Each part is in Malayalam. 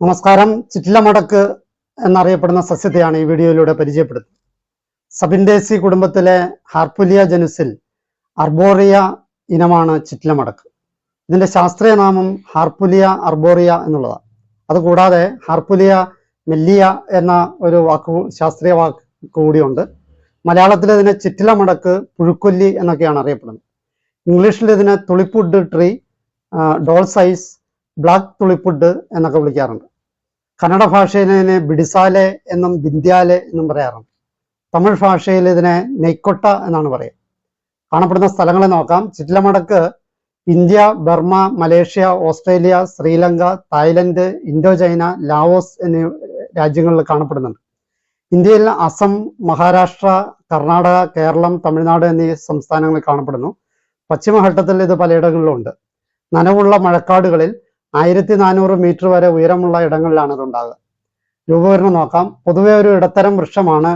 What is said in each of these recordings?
നമസ്കാരം. ചിറ്റിലമടക്ക് എന്നറിയപ്പെടുന്ന സസ്യത്തെയാണ് ഈ വീഡിയോയിലൂടെ പരിചയപ്പെടുത്തുന്നത്. സബിൻഡേസി കുടുംബത്തിലെ ഹാർപ്പുലിയ ജനുസിൽ അർബോറിയ ഇനമാണ് ചിറ്റിലമടക്ക്. ഇതിന്റെ ശാസ്ത്രീയ നാമം ഹാർപ്പുലിയ അർബോറിയ എന്നുള്ളതാണ്. അതുകൂടാതെ ഹാർപ്പുലിയ മെല്ലിയ എന്ന ഒരു ശാസ്ത്രീയ വാക്ക് കൂടിയുണ്ട്. മലയാളത്തിൽ ഇതിനെ ചിറ്റിലമടക്ക്, പുഴുക്കൊല്ലി എന്നൊക്കെയാണ് അറിയപ്പെടുന്നത്. ഇംഗ്ലീഷിൽ ഇതിനെ തുളിപ്പുഡ് ട്രീ, ഡോൾ സൈസ്, ബ്ലാക്ക് തുളിപ്പുഡ് എന്നൊക്കെ വിളിക്കാറുണ്ട്. കന്നഡ ഭാഷയിൽ ഇതിനെ ബിഡിസാലെ എന്നും ബിന്ദ്യാലെ എന്നും പറയാറുണ്ട്. തമിഴ് ഭാഷയിൽ ഇതിനെ നെയ്ക്കൊട്ട എന്നാണ് പറയുക. കാണപ്പെടുന്ന സ്ഥലങ്ങളെ നോക്കാം. ചിറ്റിലമടക്ക് India, Burma, Malaysia, Australia, Sri Lanka, Thailand, Indo China, Laos എന്നീ രാജ്യങ്ങളിൽ കാണപ്പെടുന്നുണ്ട്. ഇന്ത്യയിൽ അസം, മഹാരാഷ്ട്ര, കർണാടക, കേരളം, തമിഴ്നാട് എന്നീ സംസ്ഥാനങ്ങളിൽ കാണപ്പെടുന്നു. പശ്ചിമഘട്ടത്തിൽ ഇത് പലയിടങ്ങളിലും ഉണ്ട്. നനവുള്ള മഴക്കാടുകളിൽ 1400 മീറ്റർ വരെ ഉയരമുള്ള ഇടങ്ങളിലാണ് ഇത് ഉണ്ടാകുക. രൂപവരണം നോക്കാം. പൊതുവെ ഒരു ഇടത്തരം വൃക്ഷമാണ്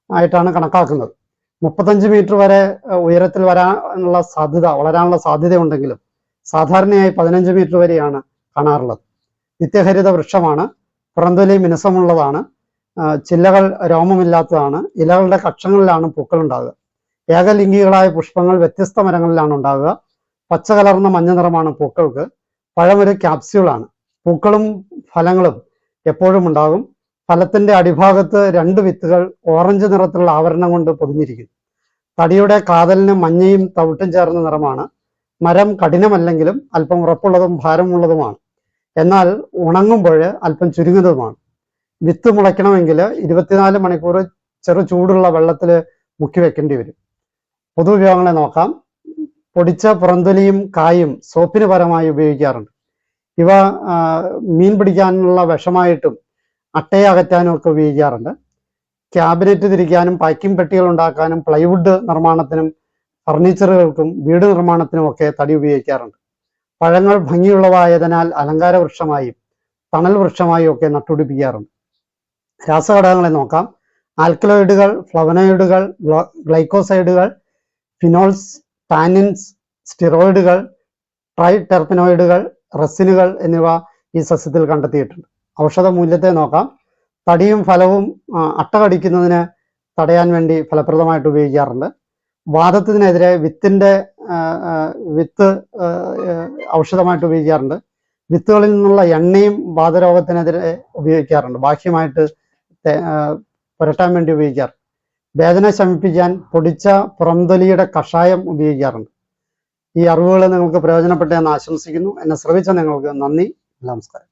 ആയിട്ടാണ് കണക്കാക്കുന്നത്. 35 മീറ്റർ വരെ ഉയരത്തിൽ വളരാനുള്ള സാധ്യതയുണ്ടെങ്കിലും സാധാരണയായി 15 മീറ്റർ വരെയാണ് കാണാറുള്ളത്. നിത്യഹരിത വൃക്ഷമാണ്. പുറന്തൊലി മിനുസമുള്ളതാണ്. ചില്ലകൾ രോമമില്ലാത്തതാണ്. ഇലകളുടെ കക്ഷങ്ങളിലാണ് പൂക്കൾ ഉണ്ടാകുക. ഏകലിംഗികളായ പുഷ്പങ്ങൾ വ്യത്യസ്ത മരങ്ങളിലാണ് ഉണ്ടാകുക. പച്ച കലർന്ന മഞ്ഞ നിറമാണ് പൂക്കൾക്ക്. പഴം ഒരു ക്യാപ്സ്യൂളാണ്. പൂക്കളും ഫലങ്ങളും എപ്പോഴും ഉണ്ടാകും. ഫലത്തിന്റെ അടിഭാഗത്ത് 2 വിത്തുകൾ ഓറഞ്ച് നിറത്തിലുള്ള ആവരണം കൊണ്ട് പൊതിഞ്ഞിരിക്കുന്നു. തടിയുടെ കാതലിന് മഞ്ഞയും തവിട്ടും ചേർന്ന നിറമാണ്. മരം കഠിനമല്ലെങ്കിലും അല്പം ഉറപ്പുള്ളതും ഭാരമുള്ളതുമാണ്. എന്നാൽ ഉണങ്ങുമ്പോൾ അല്പം ചുരുങ്ങുന്നതുമാണ്. വിത്ത് മുളയ്ക്കണമെങ്കിൽ 24 മണിക്കൂർ ചെറു ചൂടുള്ള വെള്ളത്തിൽ മുക്കി വെക്കേണ്ടി വരും. പൊതുപയോഗങ്ങളെ നോക്കാം. പൊടിച്ച പുറന്തൊലിയും കായും സോപ്പിന് പരമായി ഉപയോഗിക്കാറുണ്ട്. ഇവ മീൻ പിടിക്കാനുള്ള വിഷമായിട്ടും അട്ടയെ അകറ്റാനും ഒക്കെ ഉപയോഗിക്കാറുണ്ട്. ക്യാബിനറ്റ് തിരിക്കാനും പാക്കിംഗ് പെട്ടികൾ ഉണ്ടാക്കാനും പ്ലൈവുഡ് നിർമ്മാണത്തിനും ഫർണിച്ചറുകൾക്കും വീട് നിർമ്മാണത്തിനും ഒക്കെ തടി ഉപയോഗിക്കാറുണ്ട്. പഴങ്ങൾ ഭംഗിയുള്ളവായതിനാൽ അലങ്കാര വൃക്ഷമായും തണൽ വൃക്ഷമായും ഒക്കെ നട്ടുപിടിപ്പിക്കാറുണ്ട്. രാസഘടകങ്ങളെ നോക്കാം. ആൽക്കലോയിഡുകൾ, ഫ്ലവനോയിഡുകൾ, ഗ്ലൈക്കോസൈഡുകൾ, ഫിനോൾസ്, ടാനിൻസ്, സ്റ്റിറോയിഡുകൾ, ട്രൈടെർപിനോയിഡുകൾ, റെസിനുകൾ എന്നിവ ഈ സസ്യത്തിൽ കണ്ടെത്തിയിട്ടുണ്ട്. ഔഷധ മൂല്യത്തെ നോക്കാം. തടിയും ഫലവും അട്ട കടിക്കുന്നതിന് തടയാൻ വേണ്ടി ഫലപ്രദമായിട്ട് ഉപയോഗിക്കാറുണ്ട്. വാതത്തിനെതിരെ വിത്ത് ഔഷധമായിട്ട് ഉപയോഗിക്കാറുണ്ട്. വിത്തുകളിൽ നിന്നുള്ള എണ്ണയും വാതരോഗത്തിനെതിരെ ഉപയോഗിക്കാറുണ്ട്. ബാഹ്യമായിട്ട് പുരട്ടാൻ വേണ്ടി ഉപയോഗിക്കാറുണ്ട്. വേദന ശമിപ്പിക്കാൻ പൊടിച്ച പുറംതൊലിയുടെ കഷായം ഉപയോഗിക്കാറുണ്ട്. ഈ അറിവുകൾ നിങ്ങൾക്ക് പ്രയോജനപ്പെട്ടെന്ന് ആശംസിക്കുന്നു. എന്നെ ശ്രവിച്ച നിങ്ങൾക്ക് നന്ദി. നമസ്കാരം.